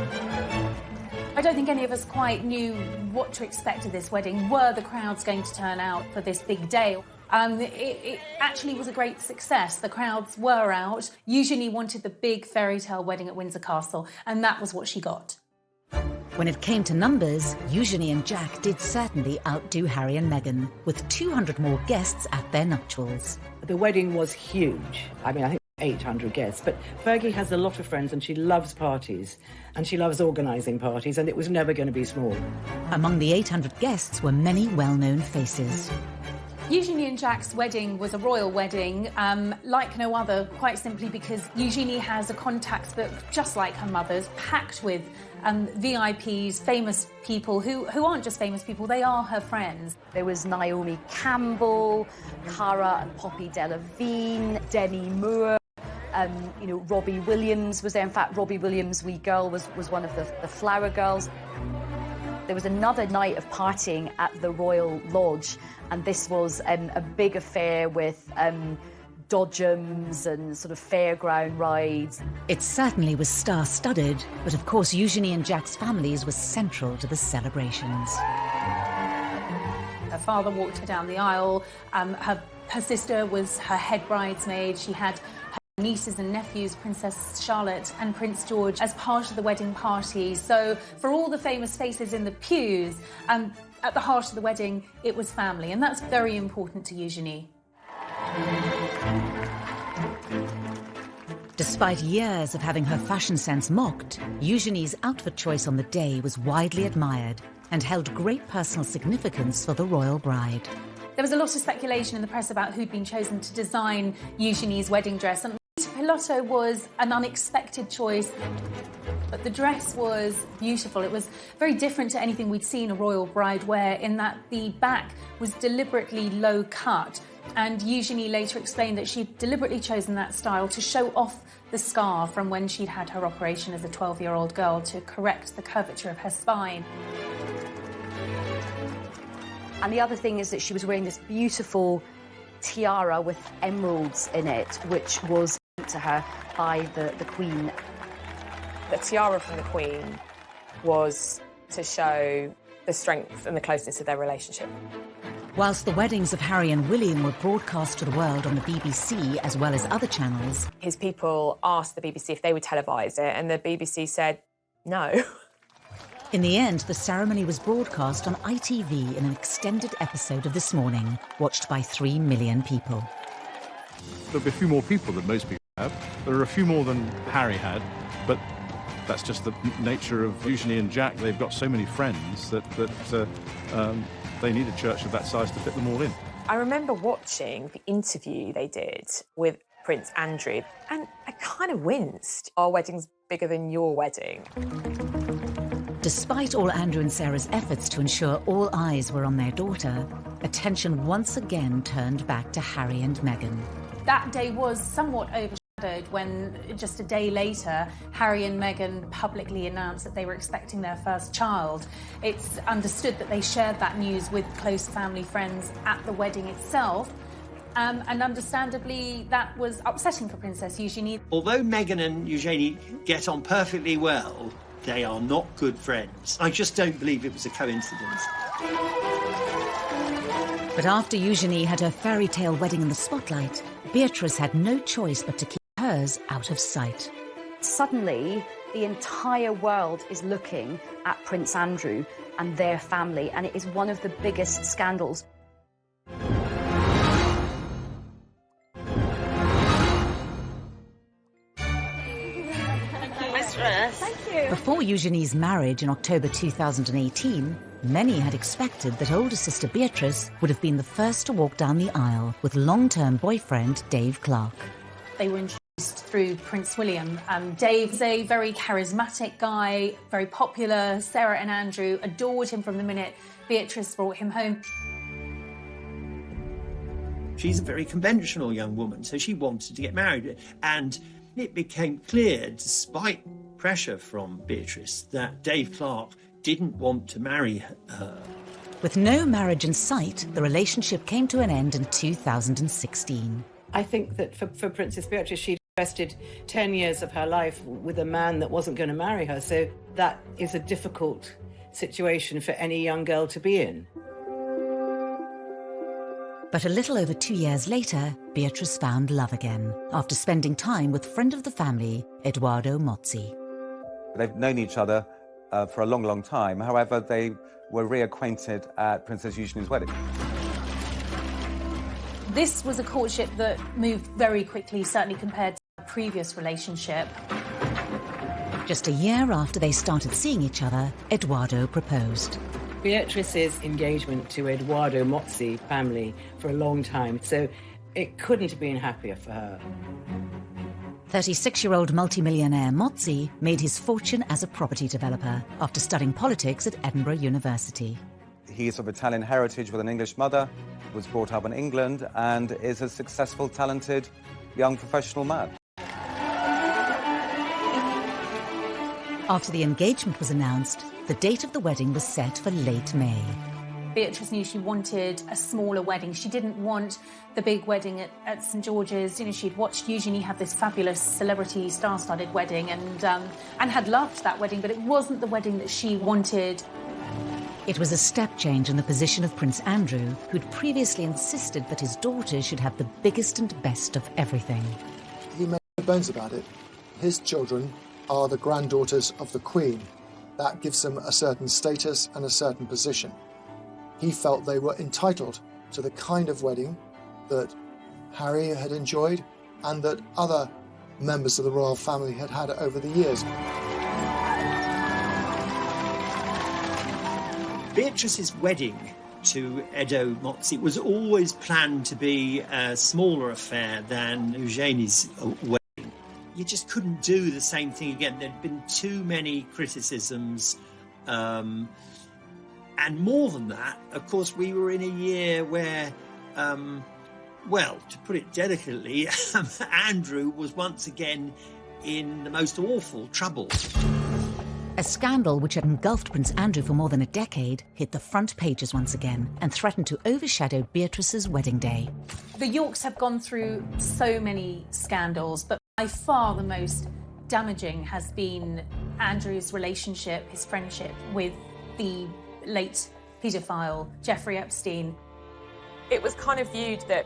I don't think any of us quite knew what to expect of this wedding. Were the crowds going to turn out for this big day? It actually was a great success. The crowds were out. Eugenie wanted the big fairy tale wedding at Windsor Castle, and that was what she got. When it came to numbers, Eugenie and Jack did certainly outdo Harry and Meghan, with 200 more guests at their nuptials. The wedding was huge. I mean, I think 800 guests, but Fergie has a lot of friends and she loves parties and she loves organising parties, and it was never going to be small. Among the 800 guests were many well-known faces. Eugenie and Jack's wedding was a royal wedding, like no other, quite simply because Eugenie has a contacts book, just like her mother's, packed with VIPs, famous people who aren't just famous people, they are her friends. There was Naomi Campbell, Cara and Poppy Delevingne, Demi Moore, Robbie Williams was there. In fact, Robbie Williams' wee girl was one of the Flower Girls. There was another night of partying at the Royal Lodge, and this was a big affair with dodgems and sort of fairground rides. It certainly was star-studded, but of course Eugenie and Jack's families were central to the celebrations. Her father walked her down the aisle. Her sister was her head bridesmaid. She had her nieces and nephews, Princess Charlotte and Prince George, as part of the wedding party. So for all the famous faces in the pews, at the heart of the wedding, it was family, and that's very important to Eugenie. Despite years of having her fashion sense mocked, Eugenie's outfit choice on the day was widely admired and held great personal significance for the royal bride. There was a lot of speculation in the press about who'd been chosen to design Eugenie's wedding dress, and Pilotto was an unexpected choice, but the dress was beautiful. It was very different to anything we'd seen a royal bride wear, in that the back was deliberately low cut, and Eugenie later explained that she'd deliberately chosen that style to show off the scar from when she'd had her operation as a 12-year-old girl to correct the curvature of her spine. And the other thing is that she was wearing this beautiful tiara with emeralds in it, which was sent to her by the Queen. The tiara from the Queen was to show the strength and the closeness of their relationship. Whilst the weddings of Harry and William were broadcast to the world on the BBC as well as other channels, his people asked the BBC if they would televise it, and the BBC said no. In the end, the ceremony was broadcast on ITV in an extended episode of This Morning, watched by 3 million people. There'll be a few more people than most people have. There are a few more than Harry had, but that's just the nature of Eugenie and Jack. They've got so many friends that they need a church of that size to fit them all in. I remember watching the interview they did with Prince Andrew, and I kind of winced. Our wedding's bigger than your wedding. Despite all Andrew and Sarah's efforts to ensure all eyes were on their daughter, attention once again turned back to Harry and Meghan. That day was somewhat overshadowed when, just a day later, Harry and Meghan publicly announced that they were expecting their first child. It's understood that they shared that news with close family friends at the wedding itself, and understandably that was upsetting for Princess Eugenie. Although Meghan and Eugenie get on perfectly well, they are not good friends. I just don't believe it was a coincidence. But after Eugenie had her fairy tale wedding in the spotlight, Beatrice had no choice but to keep her hers out of sight. Suddenly, the entire world is looking at Prince Andrew and their family, and it is one of the biggest scandals. Before Eugenie's marriage in October 2018, many had expected that older sister Beatrice would have been the first to walk down the aisle with long-term boyfriend Dave Clark. They were introduced through Prince William. Dave's a very charismatic guy, very popular. Sarah and Andrew adored him from the minute Beatrice brought him home. She's a very conventional young woman, so she wanted to get married. And it became clear, despite pressure from Beatrice, that Dave Clark didn't want to marry her. With no marriage in sight, the relationship came to an end in 2016. I think that for Princess Beatrice, she'd invested 10 years of her life with a man that wasn't going to marry her, so that is a difficult situation for any young girl to be in. But a little over 2 years later, Beatrice found love again, after spending time with friend of the family, Edoardo Mozzi. They've known each other for a long, long time. However, they were reacquainted at Princess Eugenie's wedding. This was a courtship that moved very quickly, certainly compared to a previous relationship. Just a year after they started seeing each other, Edoardo proposed. Beatrice's engagement to Edoardo Mozzi family for a long time, so it couldn't have been happier for her. 36-year-old multimillionaire Mozzi made his fortune as a property developer after studying politics at Edinburgh University. He's of Italian heritage with an English mother, was brought up in England, and is a successful, talented young professional man. After the engagement was announced, the date of the wedding was set for late May. Beatrice knew she wanted a smaller wedding. She didn't want the big wedding at St George's. You know, she'd watched Eugenie have this fabulous celebrity star-studded wedding and had loved that wedding, but it wasn't the wedding that she wanted. It was a step change in the position of Prince Andrew, who'd previously insisted that his daughters should have the biggest and best of everything. He made no bones about it. His children are the granddaughters of the Queen. That gives them a certain status and a certain position. He felt they were entitled to the kind of wedding that Harry had enjoyed and that other members of the royal family had had over the years. Beatrice's wedding to Edo Mozzi was always planned to be a smaller affair than Eugenie's wedding. You just couldn't do the same thing again. There'd been too many criticisms. And more than that, of course, we were in a year where, well, to put it delicately, Andrew was once again in the most awful trouble. A scandal which had engulfed Prince Andrew for more than a decade hit the front pages once again and threatened to overshadow Beatrice's wedding day. The Yorks have gone through so many scandals, but by far the most damaging has been Andrew's relationship, his friendship with the late paedophile Jeffrey Epstein. It was kind of viewed that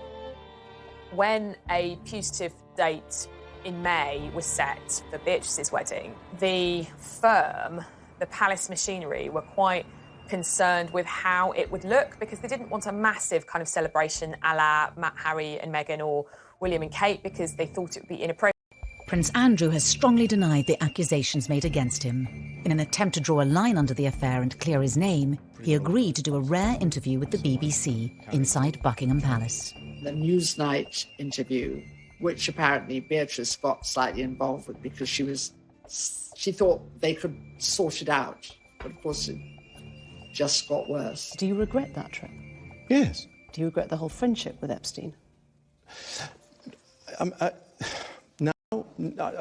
when a putative date in May was set for Beatrice's wedding, the firm, the palace machinery, were quite concerned with how it would look because they didn't want a massive kind of celebration a la Harry and Meghan or William and Kate because they thought it would be inappropriate. Prince Andrew has strongly denied the accusations made against him. In an attempt to draw a line under the affair and clear his name, he agreed to do a rare interview with the BBC inside Buckingham Palace. The Newsnight interview, which apparently Beatrice got slightly involved with because she thought they could sort it out. But of course it just got worse. Do you regret that trip? Yes. Do you regret the whole friendship with Epstein?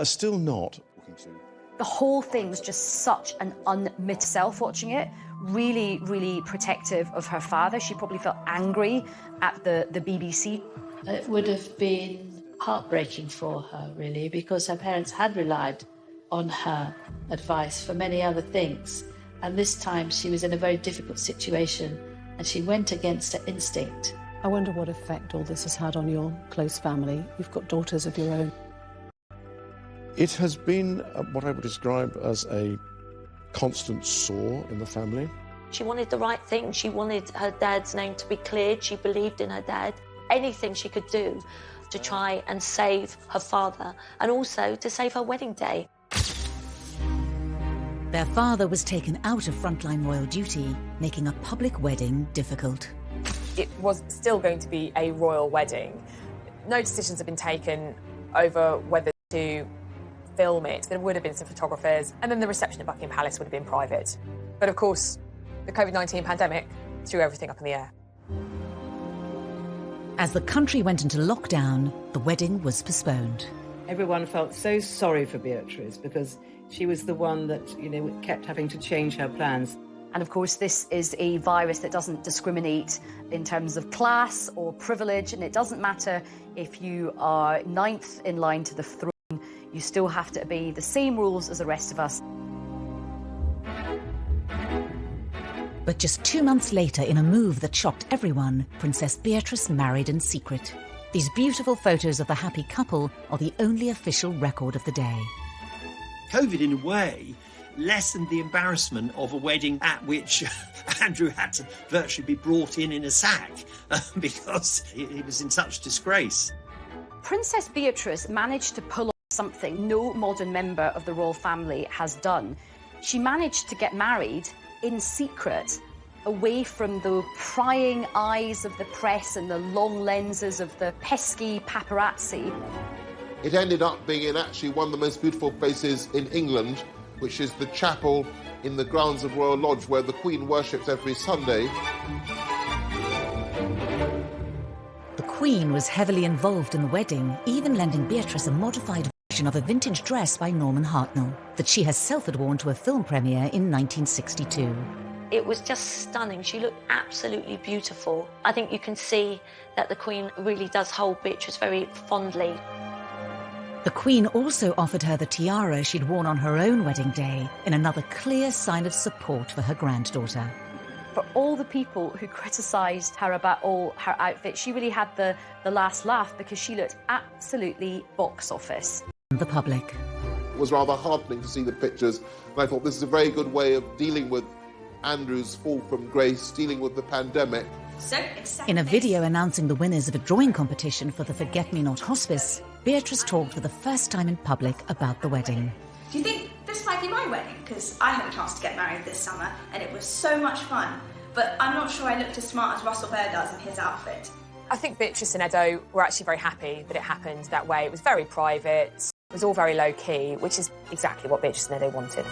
Still not. The whole thing was just such an unmet self watching it. Really, really protective of her father. She probably felt angry at the BBC. It would have been heartbreaking for her, really, because her parents had relied on her advice for many other things. And this time she was in a very difficult situation and she went against her instinct. I wonder what effect all this has had on your close family. You've got daughters of your own. It has been what I would describe as a constant sore in the family. She wanted the right thing. She wanted her dad's name to be cleared. She believed in her dad. Anything she could do to try and save her father and also to save her wedding day. Their father was taken out of frontline royal duty, making a public wedding difficult. It was still going to be a royal wedding. No decisions have been taken over whether to film it. There would have been some photographers, and then the reception at Buckingham Palace would have been private. But of course, the COVID-19 pandemic threw everything up in the air. As the country went into lockdown, the wedding was postponed. Everyone felt so sorry for Beatrice because she was the one that, kept having to change her plans. And of course, this is a virus that doesn't discriminate in terms of class or privilege, and it doesn't matter if you are 9th in line to the throne, you still have to obey the same rules as the rest of us. But just 2 months later, in a move that shocked everyone, Princess Beatrice married in secret. These beautiful photos of the happy couple are the only official record of the day. COVID, in a way, lessened the embarrassment of a wedding at which Andrew had to virtually be brought in a sack because he was in such disgrace. Princess Beatrice managed to pull off something no modern member of the royal family has done. She managed to get married in secret, away from the prying eyes of the press and the long lenses of the pesky paparazzi. It ended up being in actually one of the most beautiful places in England, which is the chapel in the grounds of Royal Lodge, where the Queen worships every Sunday. The Queen was heavily involved in the wedding, even lending Beatrice a modified version of a vintage dress by Norman Hartnell that she herself had worn to a film premiere in 1962. It was just stunning. She looked absolutely beautiful. I think you can see that the Queen really does hold Beatrice very fondly. The Queen also offered her the tiara she'd worn on her own wedding day, in another clear sign of support for her granddaughter. For all the people who criticised her about all her outfits, she really had the last laugh because she looked absolutely box office. The public. It was rather heartening to see the pictures, and I thought this is a very good way of dealing with Andrew's fall from grace, dealing with the pandemic. In a video announcing the winners of a drawing competition for the Forget-Me-Not Hospice, Beatrice talked for the first time in public about the wedding. Do you think this might be my wedding? Because I had a chance to get married this summer and it was so much fun, but I'm not sure I looked as smart as Russell Bear does in his outfit. I think Beatrice and Edo were actually very happy that it happened that way. It was very private, it was all very low-key, which is exactly what Beatrice and Edo wanted.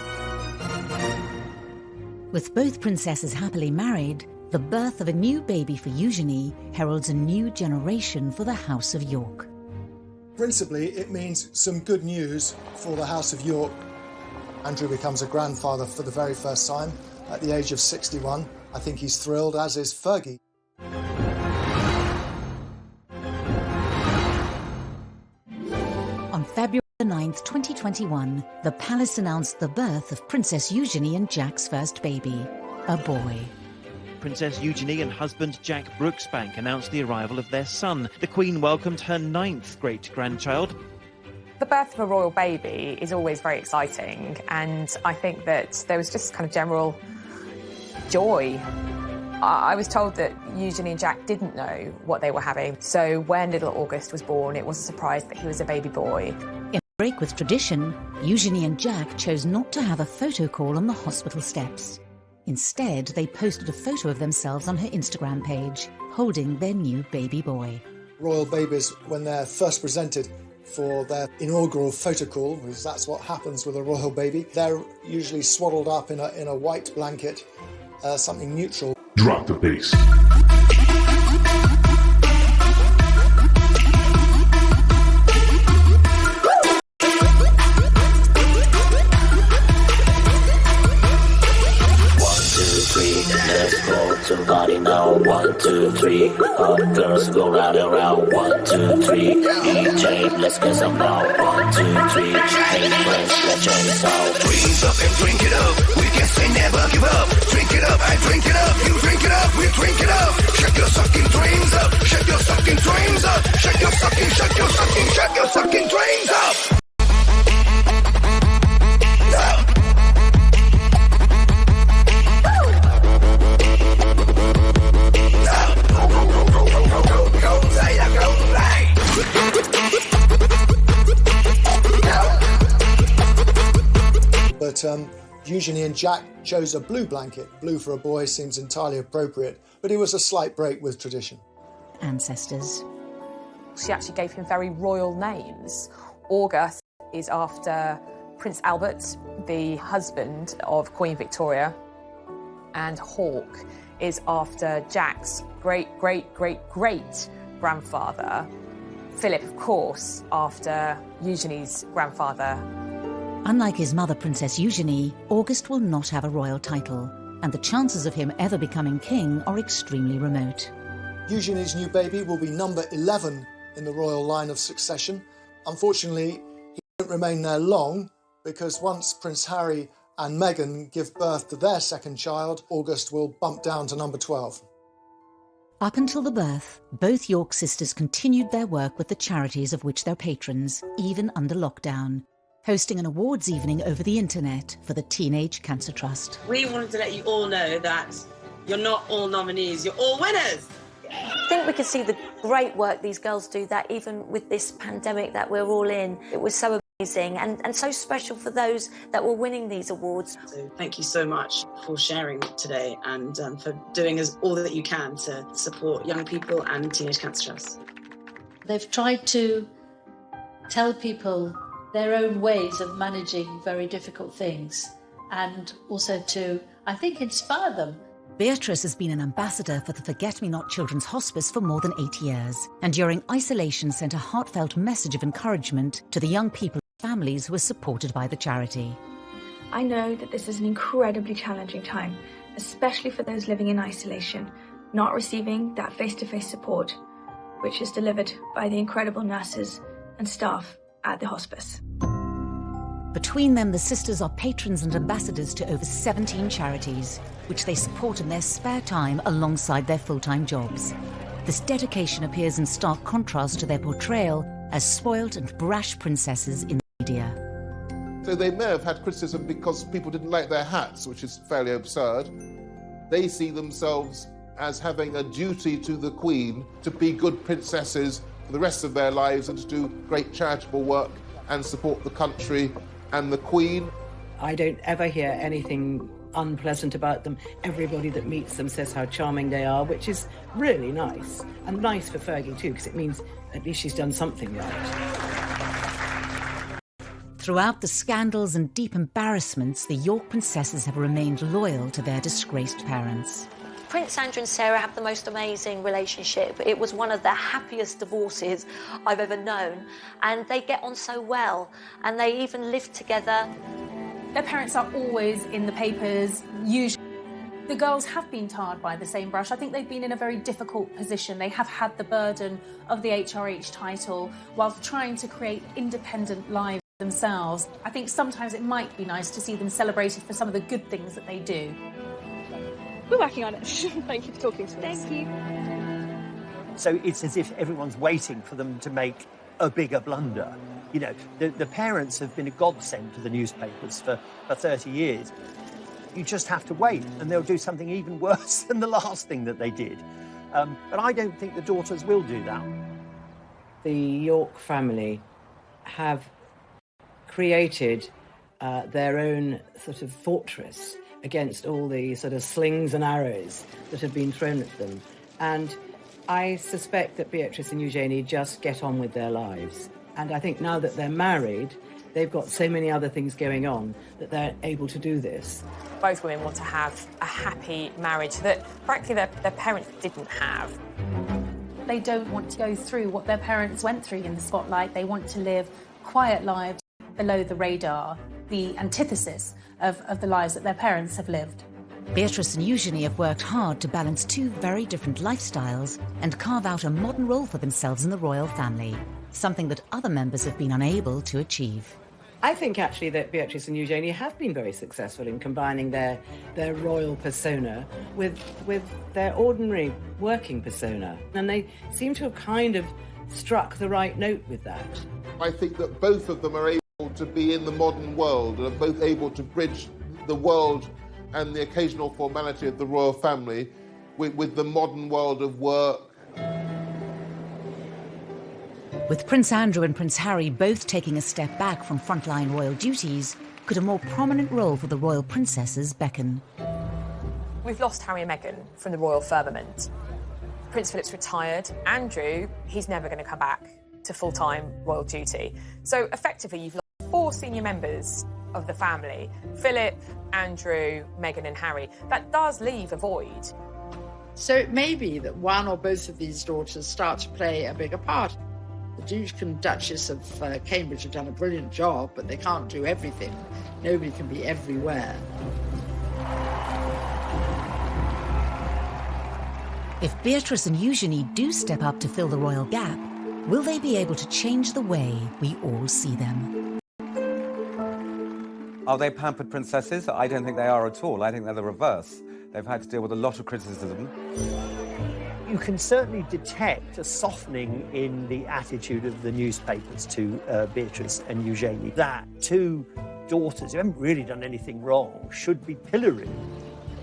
With both princesses happily married, the birth of a new baby for Eugenie heralds a new generation for the House of York. Principally, it means some good news for the House of York. Andrew becomes a grandfather for the very first time at the age of 61. I think he's thrilled, as is Fergie. On February 9th, 2021, the palace announced the birth of Princess Eugenie and Jack's first baby, a boy. Princess Eugenie and husband Jack Brooksbank announced the arrival of their son. The Queen welcomed her 9th great-grandchild. The birth of a royal baby is always very exciting, and I think that there was just kind of general joy. I was told that Eugenie and Jack didn't know what they were having, so when little August was born, it was a surprise that he was a baby boy. In a break with tradition, Eugenie and Jack chose not to have a photo call on the hospital steps. Instead, they posted a photo of themselves on her Instagram page, holding their new baby boy. Royal babies, when they're first presented for their inaugural photo call, because that's what happens with a royal baby, they're usually swaddled up in a white blanket, something neutral. Drop the bass. Let's go to party now. 1, 2, 3. All the girls go round and round. 1, 2, 3. DJ, let's get some now. 1, 2, 3. Hey friends, let's join the sound. Dreams up and drink it up. We can say never give up. Drink it up, I drink it up. You drink it up, we drink it up. Shake your sucking dreams up. Shake your sucking dreams up. Shake your sucking, shake your sucking, shake your sucking dreams up. that Eugenie and Jack chose a blue blanket. Blue for a boy seems entirely appropriate, but it was a slight break with tradition. Ancestors. She actually gave him very royal names. August is after Prince Albert, the husband of Queen Victoria, and Hawke is after Jack's great-great-great-great-grandfather. Philip, of course, after Eugenie's grandfather. Unlike his mother, Princess Eugenie, August will not have a royal title, and the chances of him ever becoming king are extremely remote. Eugenie's new baby will be number 11 in the royal line of succession. Unfortunately, he won't remain there long, because once Prince Harry and Meghan give birth to their second child, August will bump down to number 12. Up until the birth, both York sisters continued their work with the charities of which they're patrons, even under lockdown, hosting an awards evening over the internet for the Teenage Cancer Trust. We wanted to let you all know that you're not all nominees, you're all winners. I think we could see the great work these girls do, that even with this pandemic that we're all in, it was so amazing and so special for those that were winning these awards. So thank you so much for sharing today and for doing all that you can to support young people and Teenage Cancer Trust. They've tried to tell people their own ways of managing very difficult things and also to, I think, inspire them. Beatrice has been an ambassador for the Forget-Me-Not Children's Hospice for more than 8 years, and during isolation sent a heartfelt message of encouragement to the young people and families who were supported by the charity. I know that this is an incredibly challenging time, especially for those living in isolation, not receiving that face-to-face support, which is delivered by the incredible nurses and staff at the hospice. Between them, the sisters are patrons and ambassadors to over 17 charities, which they support in their spare time alongside their full-time jobs. This dedication appears in stark contrast to their portrayal as spoilt and brash princesses in the media. So they may have had criticism because people didn't like their hats, which is fairly absurd. They see themselves as having a duty to the Queen to be good princesses for the rest of their lives and to do great charitable work and support the country and the Queen. I don't ever hear anything unpleasant about them. Everybody that meets them says how charming they are, which is really nice. And nice for Fergie too, because it means at least she's done something right. Throughout the scandals and deep embarrassments, the York princesses have remained loyal to their disgraced parents. Prince Andrew and Sarah have the most amazing relationship. It was one of the happiest divorces I've ever known. And they get on so well, and they even live together. Their parents are always in the papers, usually. The girls have been tarred by the same brush. I think they've been in a very difficult position. They have had the burden of the HRH title whilst trying to create independent lives themselves. I think sometimes it might be nice to see them celebrated for some of the good things that they do. We're working on it. Thank you for talking to us. Thank you. So it's as if everyone's waiting for them to make a bigger blunder. You know, the parents have been a godsend to the newspapers for 30 years. You just have to wait, and they'll do something even worse than the last thing that they did. But I don't think the daughters will do that. The York family have created their own sort of fortress against all the sort of slings and arrows that have been thrown at them. And I suspect that Beatrice and Eugenie just get on with their lives. And I think now that they're married, they've got so many other things going on that they're able to do this. Both women want to have a happy marriage that, frankly, their parents didn't have. They don't want to go through what their parents went through in the spotlight. They want to live quiet lives below the radar, the antithesis of the lives that their parents have lived. Beatrice and Eugenie have worked hard to balance two very different lifestyles and carve out a modern role for themselves in the royal family, something that other members have been unable to achieve. I think actually that Beatrice and Eugenie have been very successful in combining their royal persona with their ordinary working persona. And they seem to have kind of struck the right note with that. I think that both of them are able to be in the modern world and are both able to bridge the world and the occasional formality of the royal family with the modern world of work. With Prince Andrew and Prince Harry both taking a step back from frontline royal duties, could a more prominent role for the royal princesses beckon? We've lost Harry and Meghan from the royal firmament. Prince Philip's retired. Andrew, he's never going to come back to full-time royal duty. So effectively, you've lost 4 senior members of the family: Philip, Andrew, Meghan and Harry. That does leave a void. So it may be that one or both of these daughters start to play a bigger part. The Duke and Duchess of Cambridge have done a brilliant job, but they can't do everything. Nobody can be everywhere. If Beatrice and Eugenie do step up to fill the royal gap, will they be able to change the way we all see them? Are they pampered princesses? I don't think they are at all. I think they're the reverse. They've had to deal with a lot of criticism. You can certainly detect a softening in the attitude of the newspapers to Beatrice and Eugenie. That 2 daughters who haven't really done anything wrong should be pilloried.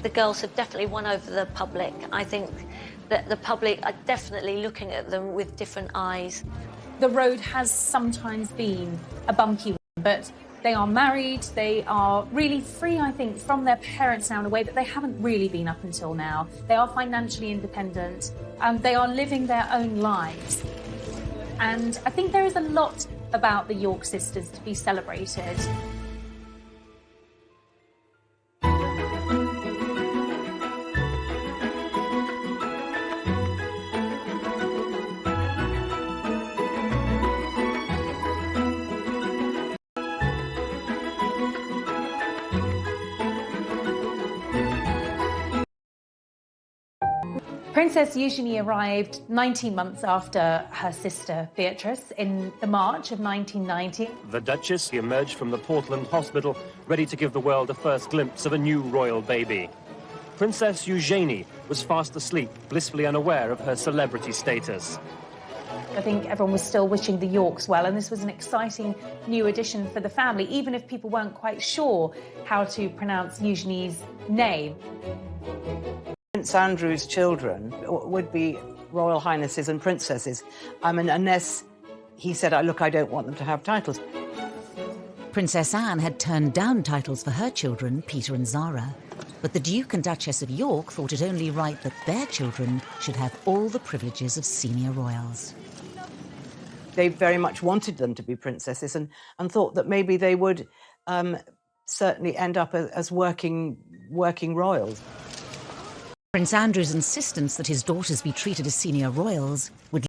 The girls have definitely won over the public. I think that the public are definitely looking at them with different eyes. The road has sometimes been a bumpy one, but they are married, they are really free, I think, from their parents now in a way that they haven't really been up until now. They are financially independent, and they are living their own lives. And I think there is a lot about the York sisters to be celebrated. Princess Eugenie arrived 19 months after her sister Beatrice in the March of 1990. The Duchess emerged from the Portland hospital, ready to give the world a first glimpse of a new royal baby. Princess Eugenie was fast asleep, blissfully unaware of her celebrity status. I think everyone was still wishing the Yorks well, and this was an exciting new addition for the family, even if people weren't quite sure how to pronounce Eugenie's name. Prince Andrew's children would be Royal Highnesses and Princesses. I mean, unless he said, look, I don't want them to have titles. Princess Anne had turned down titles for her children, Peter and Zara, but the Duke and Duchess of York thought it only right that their children should have all the privileges of senior royals. They very much wanted them to be princesses and thought that maybe they would certainly end up as working royals. Prince Andrew's insistence that his daughters be treated as senior royals would